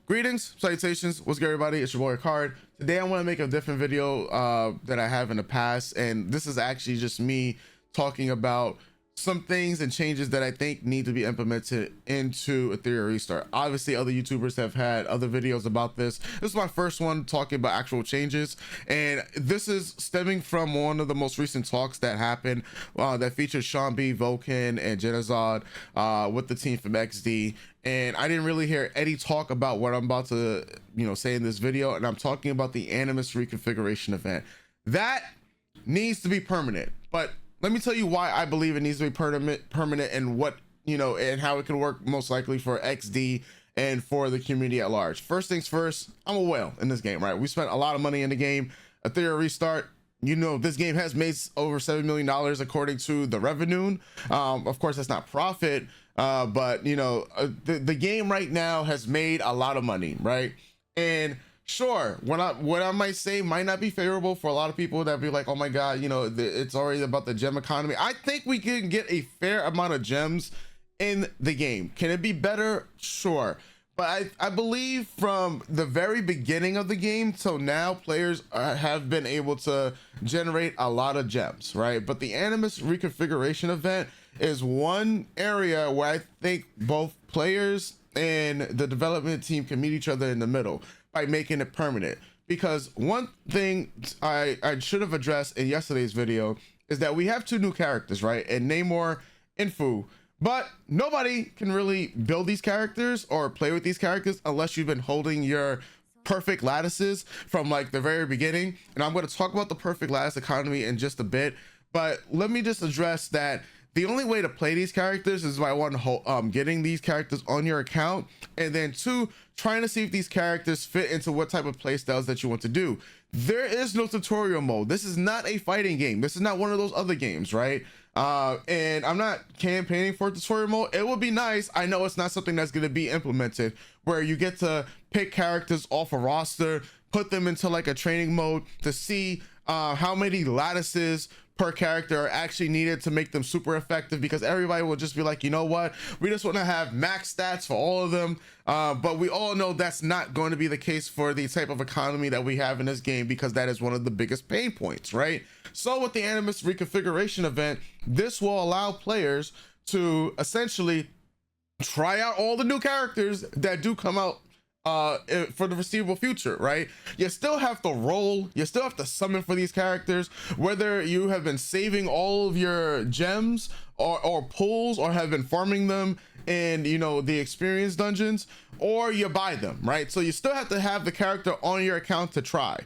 Greetings, salutations, what's good everybody? It's your boy Card. Today I want to make a different video that I have in the past, and this is actually just me talking about some things and changes that I think need to be implemented into Etheria Restart. Obviously other YouTubers have had other videos about this. This is my first one talking about actual changes, and this is stemming from one of the most recent talks that happened that featured Sean B, Vulcan, and Genazod with the team from XD. And I didn't really hear Eddie talk about what I'm about to say in this video, and I'm talking about the Animus Reconfiguration Event. That needs to be permanent, but let me tell you why I believe it needs to be permanent and what, and how it can work most likely for XD and for the community at large. First things first, I'm a whale in this game, right? We spent a lot of money in the game. Etheria Restart, this game has made over $7 million according to the revenue. Of course, that's not profit, but the game right now has made a lot of money, right? And sure, what I might say might not be favorable for a lot of people that be like, oh my god, it's already about the gem economy. I think we can get a fair amount of gems in the game. Can it be better? Sure, but I believe from the very beginning of the game till now, players have been able to generate a lot of gems, right? But the Animus Reconfiguration Event is one area where I think both players and the development team can meet each other in the middle by making it permanent. Because one thing I should have addressed in yesterday's video is that we have two new characters, right? And Namor and Fu, but nobody can really build these characters or play with these characters unless you've been holding your perfect lattices from like the very beginning. And I'm going to talk about the perfect lattice economy in just a bit, but let me just address that the only way to play these characters is by one, getting these characters on your account, and then two, trying to see if these characters fit into what type of play styles that you want to do. There is no tutorial mode. This is not a fighting game. This is not one of those other games, right? And I'm not campaigning for tutorial mode. It would be nice. I know it's not something that's going to be implemented where you get to pick characters off a roster, put them into like a training mode to see how many lattices per character are actually needed to make them super effective, because everybody will just be like, you know what, we just want to have max stats for all of them. But we all know that's not going to be the case for the type of economy that we have in this game, because that is one of the biggest pain points, right? So with the Animus Reconfiguration Event, this will allow players to essentially try out all the new characters that do come out for the foreseeable future, right? You still have to roll, you still have to summon for these characters, whether you have been saving all of your gems or pulls, or have been farming them in the experience dungeons, or you buy them, right? So you still have to have the character on your account to try.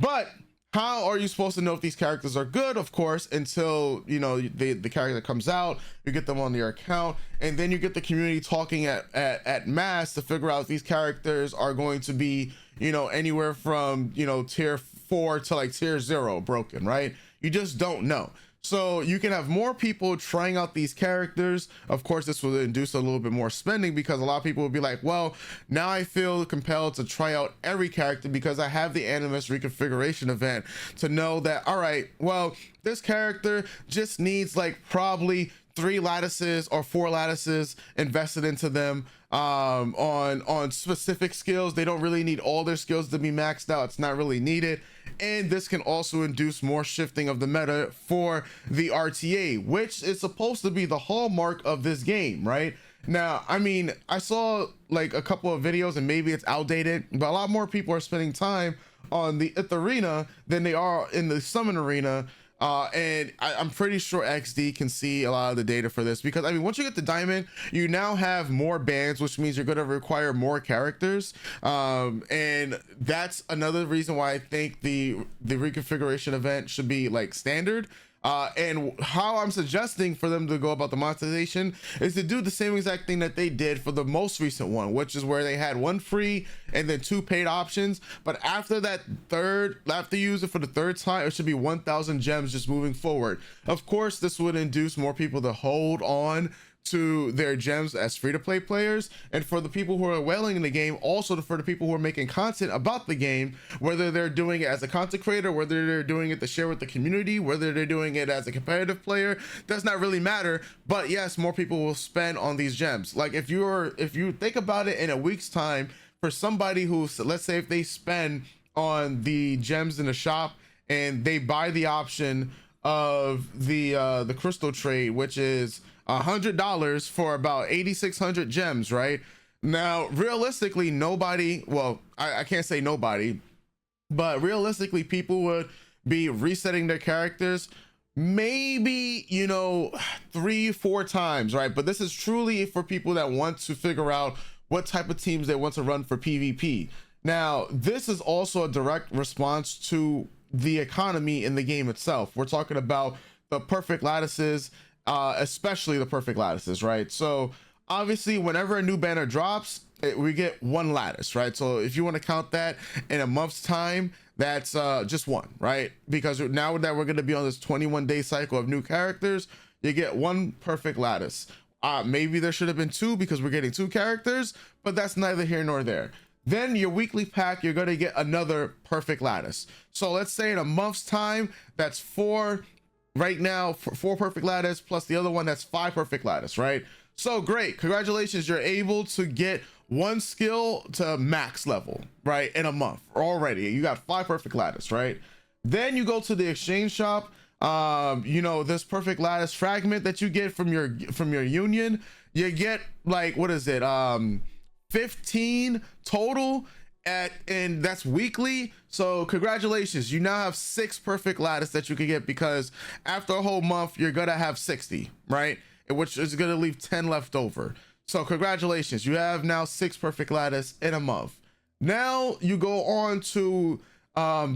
But how are you supposed to know if these characters are good? Of course, until the character comes out, you get them on your account, and then you get the community talking at mass to figure out if these characters are going to be anywhere from tier 4 to like tier 0 broken, right? You just don't know. So you can have more people trying out these characters. Of course, this will induce a little bit more spending, because a lot of people will be like, well, now I feel compelled to try out every character because I have the Animus Reconfiguration Event to know that, all right, well, this character just needs like probably 3 lattices or 4 lattices invested into them on specific skills. They don't really need all their skills to be maxed out. It's not really needed. And this can also induce more shifting of the meta for the RTA, which is supposed to be the hallmark of this game, right? Now, I mean, I saw like a couple of videos, and maybe it's outdated, but a lot more people are spending time on the Arena than they are in the Summon Arena. And I'm pretty sure XD can see a lot of the data for this, because I mean, once you get the diamond, you now have more bands, which means you're going to require more characters, and that's another reason why I think the reconfiguration event should be like standard. And how I'm suggesting for them to go about the monetization is to do the same exact thing that they did for the most recent one, which is where they had 1 free and then 2 paid options. But after you use it for the 3rd time, it should be 1,000 gems just moving forward. Of course, this would induce more people to hold on to their gems as free-to-play players, and for the people who are whaling in the game, also for the people who are making content about the game, whether they're doing it as a content creator, whether they're doing it to share with the community, whether they're doing it as a competitive player, does not really matter. But yes, more people will spend on these gems. Like if you think about it, in a week's time, for somebody who, let's say if they spend on the gems in the shop and they buy the option of the crystal trade, which is $100 for about 8,600 gems, right? Now realistically, nobody, well, I can't say nobody, but realistically people would be resetting their characters maybe, you know, 3-4 times, right? But this is truly for people that want to figure out what type of teams they want to run for PvP. Now this is also a direct response to the economy in the game itself. We're talking about the perfect lattices, especially the perfect lattices, right? So obviously whenever a new banner drops, we get one lattice, right? So if you want to count that in a month's time, that's just one, right? Because now that we're going to be on this 21-day cycle of new characters, you get one perfect lattice. Maybe there should have been two because we're getting 2 characters, but that's neither here nor there. Then your weekly pack, you're going to get another perfect lattice. So let's say in a month's time, that's 4 right now, 4 perfect lattice plus the other one, that's 5 perfect lattice, right? So great, congratulations, you're able to get 1 skill to max level, right, in a month already. You got 5 perfect lattice, right? Then you go to the exchange shop. You know, this perfect lattice fragment that you get from your union, you get like, what is it, 15 total, and that's weekly. So congratulations, you now have 6 perfect lattice that you can get, because after a whole month you're gonna have 60, right, which is gonna leave 10 left over. So congratulations, you have now 6 perfect lattice in a month. Now you go on to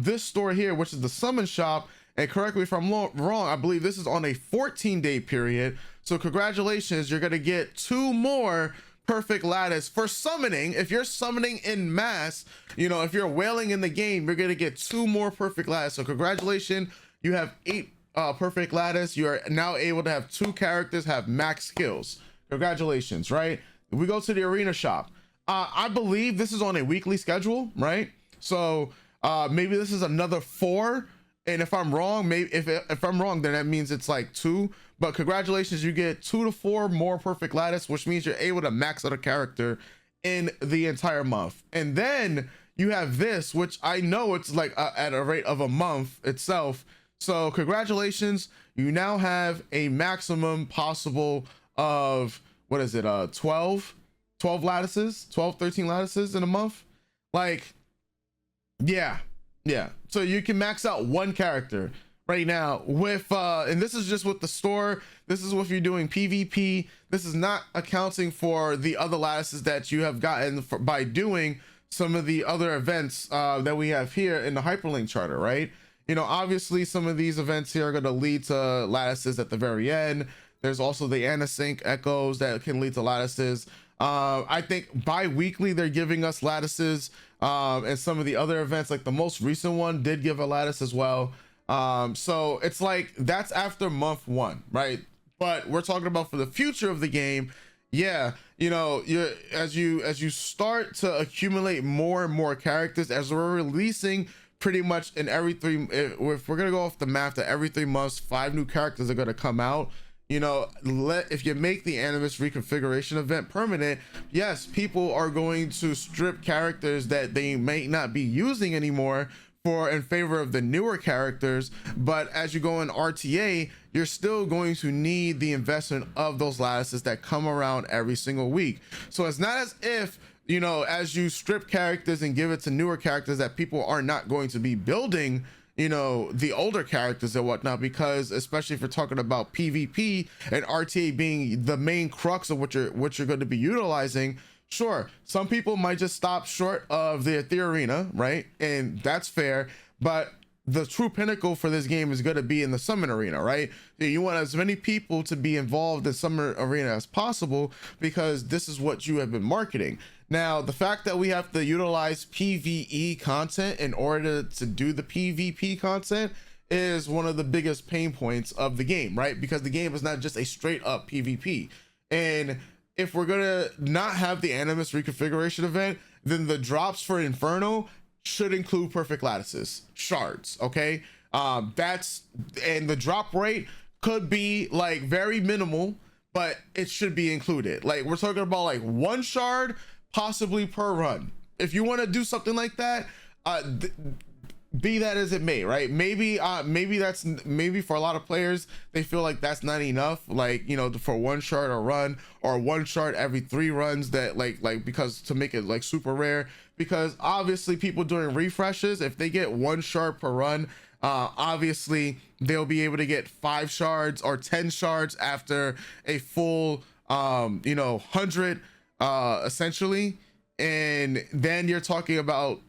this store here, which is the summon shop, and correct me if I'm wrong, I believe this is on a 14-day period. So congratulations, you're gonna get 2 more perfect lattice for summoning. If you're summoning in mass, you know, if you're whaling in the game, you're gonna get 2 more perfect lattice. So congratulations, you have 8 perfect lattice. You are now able to have 2 characters have max skills. Congratulations, right? We go to the arena shop. I believe this is on a weekly schedule, right? So maybe this is another 4, and if I'm wrong, maybe if I'm wrong, then that means it's like 2. But congratulations, you get 2 to 4 more perfect lattice, which means you're able to max out a character in the entire month. And then you have this, which I know it's like at a rate of a month itself. So congratulations, you now have a maximum possible of, what is it, 12 lattices, 13 lattices in a month. Like, yeah, so you can max out 1 character right now with and this is just with the store. This is if you're doing PvP. This is not accounting for the other lattices that you have gotten by doing some of the other events that we have here in the hyperlink charter, right? You know, obviously some of these events here are going to lead to lattices at the very end. There's also the anti-sync echoes that can lead to lattices. I think bi-weekly they're giving us lattices, and some of the other events, like the most recent one did give a lattice as well. So it's like that's after month 1, right? But we're talking about for the future of the game. Yeah, you know, as you start to accumulate more and more characters, as we're releasing pretty much in every 3, if we're gonna go off the math that every 3 months 5 new characters are gonna come out. You know, if you make the Animus Reconfiguration Event permanent, yes, people are going to strip characters that they may not be using anymore in favor of the newer characters. But as you go in RTA, you're still going to need the investment of those lattices that come around every single week. So it's not as if, you know, as you strip characters and give it to newer characters, that people are not going to be building, you know, the older characters and whatnot, because especially if you're talking about PvP and RTA being the main crux of what you're going to be utilizing, sure, some people might just stop short of the Etheria Arena, right? And that's fair, but the true pinnacle for this game is going to be in the Summon Arena, right? You want as many people to be involved in Summon Arena as possible, because this is what you have been marketing. Now, the fact that we have to utilize PvE content in order to do the PvP content is one of the biggest pain points of the game, right? Because the game is not just a straight up PvP. And if we're gonna not have the Animus Reconfiguration Event, then the drops for Inferno should include perfect lattices, shards, okay? And the drop rate could be like very minimal, but it should be included. Like we're talking about like 1 shard possibly per run, if you want to do something like that, be that as it may, right? Maybe maybe for a lot of players, they feel like that's not enough, like, you know, for one shard a run, or one shard every 3 runs, that like because to make it like super rare, because obviously people doing refreshes, if they get 1 shard per run, obviously they'll be able to get 5 shards or 10 shards after a full you know, 100 essentially. And then you're talking about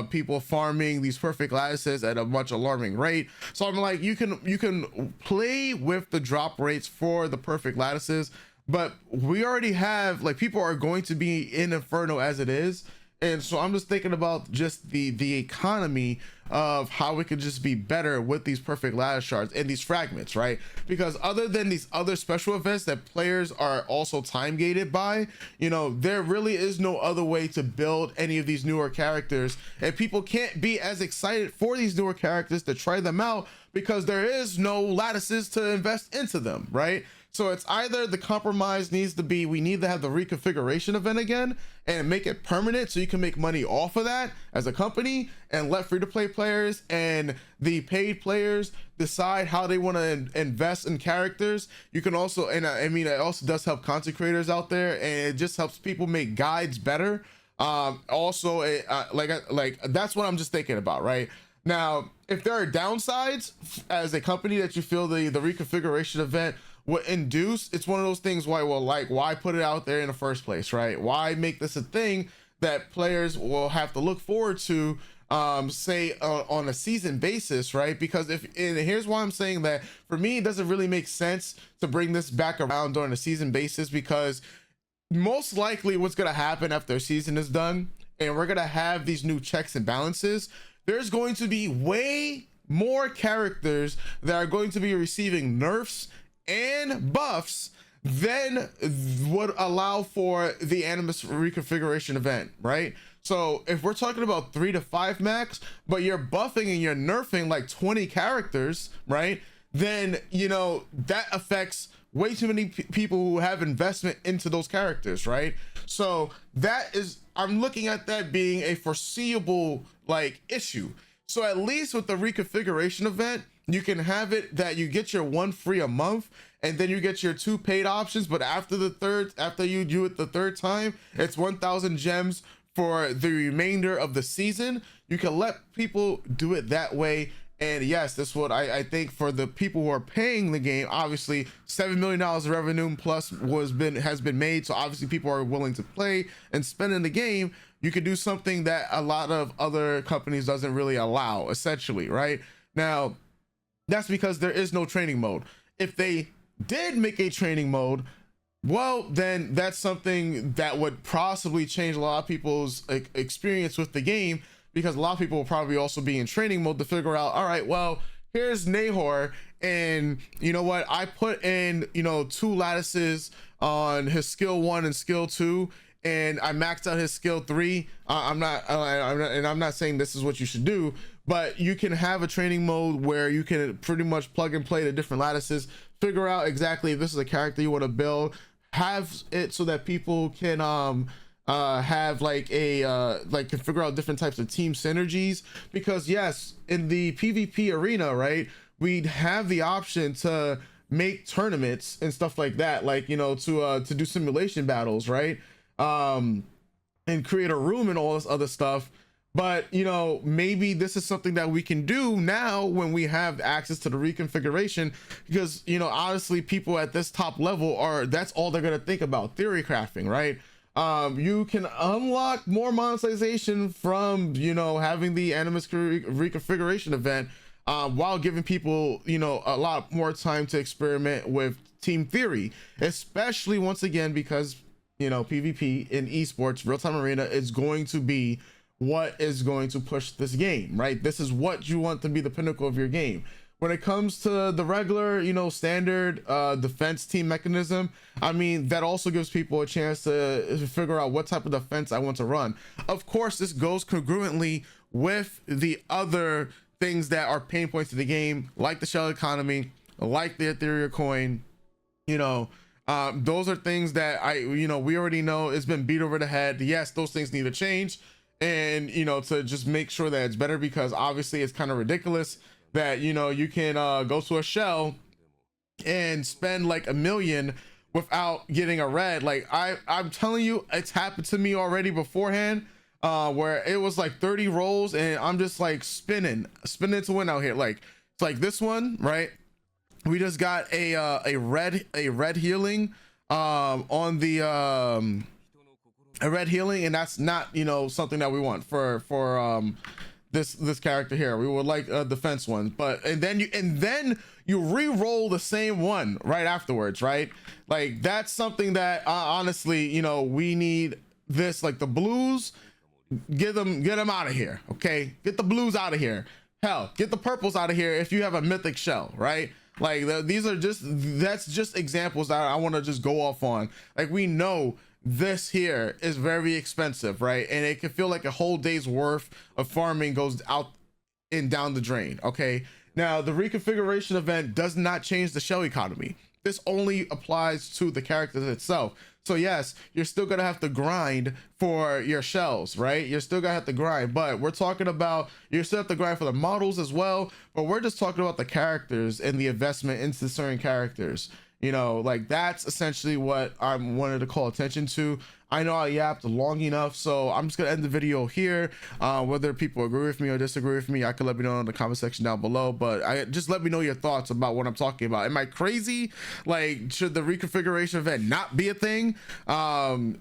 people farming these perfect lattices at a much alarming rate. So I'm like, you can play with the drop rates for the perfect lattices, but we already have, like, people are going to be in Inferno as it is. And so I'm just thinking about just the economy of how we could just be better with these perfect lattice shards and these fragments, right? Because other than these other special events that players are also time gated by, you know, there really is no other way to build any of these newer characters, and people can't be as excited for these newer characters to try them out because there is no lattices to invest into them, right? So it's either the compromise needs to be, we need to have the reconfiguration event again and make it permanent so you can make money off of that as a company, and let free-to-play players and the paid players decide how they want to invest in characters. You can also, and I mean, it also does help content creators out there, and it just helps people make guides better. Also, like that's what I'm just thinking about right now. If there are downsides as a company that you feel the reconfiguration event would induce, it's one of those things why, well, like, why put it out there in the first place, right? Why make this a thing that players will have to look forward to, say on a season basis, right? Because and here's why I'm saying that for me, it doesn't really make sense to bring this back around on a season basis, because most likely what's going to happen after a season is done and we're going to have these new checks and balances, there's going to be way more characters that are going to be receiving nerfs and buffs than would allow for the Animus Reconfiguration Event, right? So if we're talking about 3 to 5 max, but you're buffing and you're nerfing like 20 characters, right? Then, you know, that affects way too many people who have investment into those characters, right? So that is, I'm looking at that being a foreseeable like issue. So at least with the reconfiguration event, you can have it that you get your 1 free a month, and then you get your 2 paid options. But after you do it the 3rd time, it's 1,000 gems for the remainder of the season. You can let people do it that way. And yes, that's what I think for the people who are paying the game. Obviously, $7 million of revenue plus has been made. So obviously people are willing to play and spend in the game. You could do something that a lot of other companies doesn't really allow, essentially, right? Now, that's because there is no training mode. If they did make a training mode, well, then that's something that would possibly change a lot of people's experience with the game, because a lot of people will probably also be in training mode to figure out, all right, well, here's Nahor, and you know what, I put in, you know, 2 lattices on his skill 1 and skill 2, and I maxed out his skill 3. I'm not saying this is what you should do, but you can have a training mode where you can pretty much plug and play the different lattices, figure out exactly if this is a character you want to build, have it so that people can have like can figure out different types of team synergies. Because yes, in the PvP arena, right, we'd have the option to make tournaments and stuff like that, like, you know, to do simulation battles, right, and create a room and all this other stuff. But, you know, maybe this is something that we can do now when we have access to the reconfiguration, because, you know, honestly, people at this top level that's all they're going to think about, theory crafting, right? You can unlock more monetization from, you know, having the Animus Reconfiguration event, while giving people, you know, a lot more time to experiment with team theory, especially once again, because, you know, PvP in esports, real-time arena, is going to be what is going to push this game, right? This is what you want to be the pinnacle of your game. When it comes to the regular, you know, standard defense team mechanism, I mean, that also gives people a chance to figure out what type of defense I want to run. Of course, this goes congruently with the other things that are pain points of the game, like the shell economy, like the Etheria coin. You know, those are things that we already know it's been beat over the head. Yes, those things need to change. and you know, to just make sure that it's better, because obviously it's kind of ridiculous that, you know, you can go to a shell and spend like 1 million without getting a red. Like I'm telling you, it's happened to me already beforehand, where it was like 30 rolls and I'm just like spinning to win out here. Like it's like this one, right? We just got a red healing on the a red healing, and that's not, you know, something that we want for this character here. We would like a defense one, but and then you re-roll the same one right afterwards, right? Like that's something that honestly, you know, we need this. Like the blues, get them out of here. Okay, get the blues out of here. Hell, get the purples out of here if you have a mythic shell, right? Like these are just, that's just examples that I want to just go off on. Like we know this here is very expensive, right? And it can feel like a whole day's worth of farming goes out and down the drain. Okay, now the reconfiguration event does not change the shell economy. This only applies to the characters itself. So yes, you're still gonna have to grind for your shells, right? You're still gonna have to grind, but we're talking about, you still have to grind for the models as well, but we're just talking about the characters and the investment into certain characters. You know, like that's essentially what I wanted to call attention to. I know I yapped long enough, so I'm just gonna end the video here. Whether people agree with me or disagree with me, I can let me know in the comment section down below, but just let me know your thoughts about what I'm talking about. Am I crazy? Like, should the reconfiguration event not be a thing?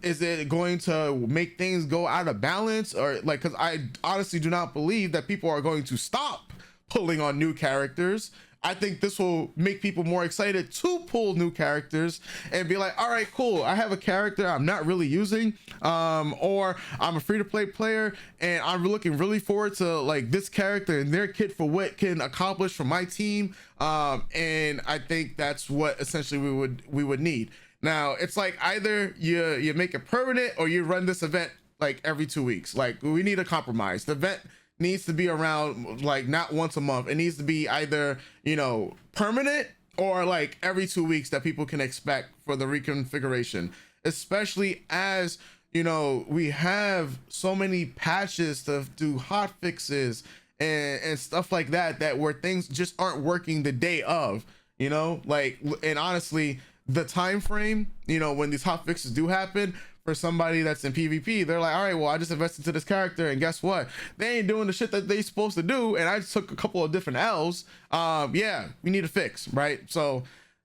Is it going to make things go out of balance? Or like, because I honestly do not believe that people are going to stop pulling on new characters. I think this will make people more excited to pull new characters and be like, all right, cool, I have a character I'm not really using, or I'm a free-to-play player and I'm looking really forward to like this character and their kit for what can accomplish for my team. And I think that's what essentially we would need. Now it's like either you make it permanent or you run this event like every 2 weeks. Like we need a compromise. The event needs to be around like not once a month. It needs to be either, you know, permanent or like every 2 weeks that people can expect for the reconfiguration, especially as, you know, we have so many patches to do hot fixes and stuff like that where things just aren't working the day of, you know, like, and honestly the time frame, you know, when these hot fixes do happen, for somebody that's in PvP, they're like, all right, well, I just invested into this character and guess what? They ain't doing the shit that they supposed to do. And I just took a couple of different L's. Yeah, we need a fix, right? So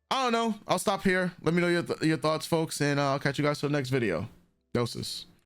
I don't know. I'll stop here. Let me know your thoughts, folks. And I'll catch you guys for the next video. Doses.